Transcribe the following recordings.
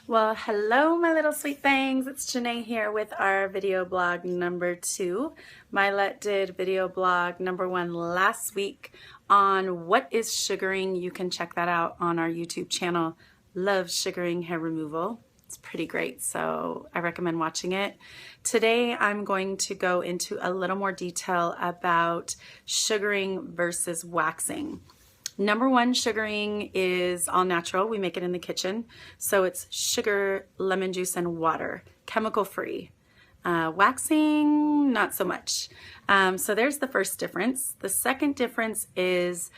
Well, hello, my little sweet things. It's Janae here with our video blog number 2. Milet did video blog number 1 last week on what is sugaring. You can check that out on our YouTube channel, Love Sugaring Hair Removal. It's pretty great, so I recommend watching it. Today, I'm going to go into a little more detail about sugaring versus waxing. Number 1, sugaring is all natural. We make it in the kitchen. So it's sugar, lemon juice, and water, chemical free. Waxing, not so much. So there's the first difference. The second difference is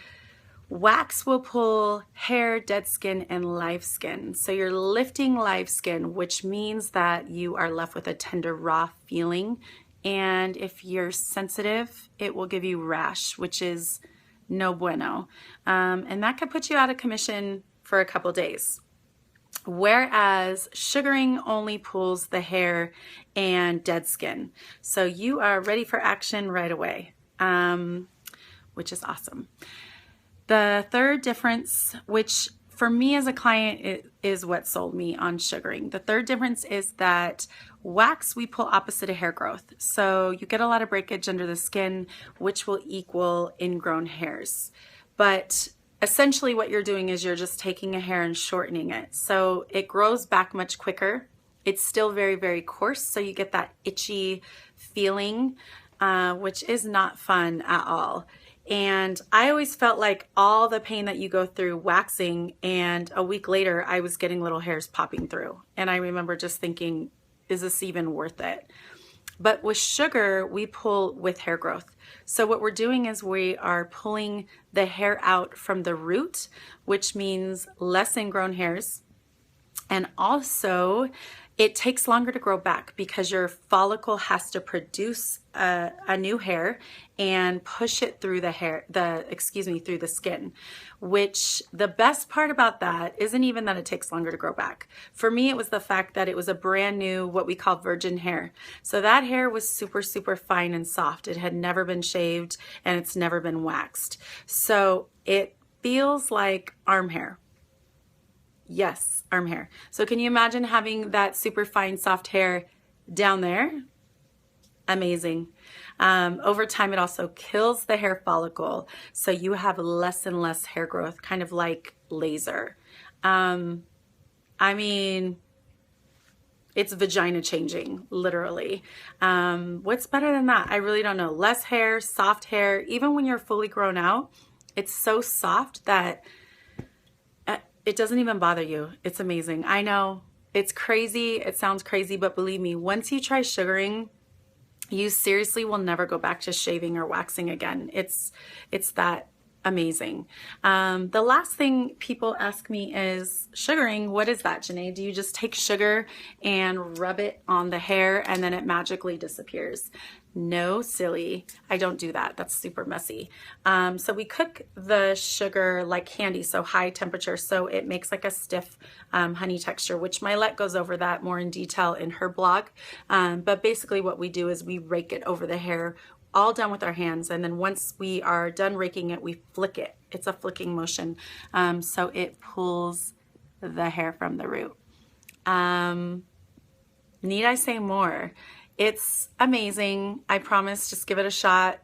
wax will pull hair, dead skin, and live skin. So you're lifting live skin, which means that you are left with a tender, raw feeling. And if you're sensitive, it will give you rash, which is no bueno. And that could put you out of commission for a couple days. Whereas sugaring only pulls the hair and dead skin. So you are ready for action right away, which is awesome. The third difference, which for me as a client is what sold me on sugaring. The third difference is that wax, we pull opposite of hair growth. So you get a lot of breakage under the skin, which will equal ingrown hairs. But essentially what you're doing is you're just taking a hair and shortening it. So it grows back much quicker. It's still very, very coarse. So you get that itchy feeling, which is not fun at all. And I always felt like all the pain that you go through waxing, and a week later I was getting little hairs popping through. And I remember just thinking, is this even worth it? But with sugar, we pull with hair growth. So what we're doing is we are pulling the hair out from the root, which means less ingrown hairs. And also, it takes longer to grow back because your follicle has to produce a new hair and push it through through the skin, which the best part about that isn't even that it takes longer to grow back. For me, it was the fact that it was a brand new, what we call virgin hair. So that hair was super, super fine and soft. It had never been shaved and it's never been waxed. So it feels like arm hair. Yes, arm hair. So can you imagine having that super fine, soft hair down there? Amazing. Over time, it also kills the hair follicle. So you have less and less hair growth, kind of like laser. I mean, it's vagina changing, literally. What's better than that? I really don't know. Less hair, soft hair, even when you're fully grown out, it's so soft that it doesn't even bother you. It's amazing. I know it's crazy. It sounds crazy, but believe me, once you try sugaring, you seriously will never go back to shaving or waxing again. It's that amazing. The last thing people ask me is sugaring. What is that, Janae? Do you just take sugar and rub it on the hair and then it magically disappears? No, silly. I don't do that. That's super messy. So we cook the sugar like candy, so high temperature, so it makes like a stiff honey texture, which Milet goes over that more in detail in her blog. But basically what we do is we rake it over the hair, all done with our hands, and then once we are done raking it, we flick it. It's a flicking motion, so it pulls the hair from the root. Need I say more? It's amazing. I promise, just give it a shot.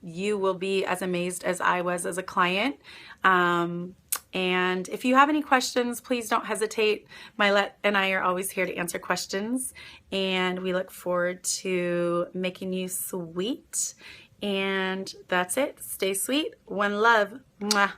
You will be as amazed as I was as a client. And if you have any questions, please don't hesitate. Milet and I are always here to answer questions. And we look forward to making you sweet. And that's it. Stay sweet. One love. Mwah.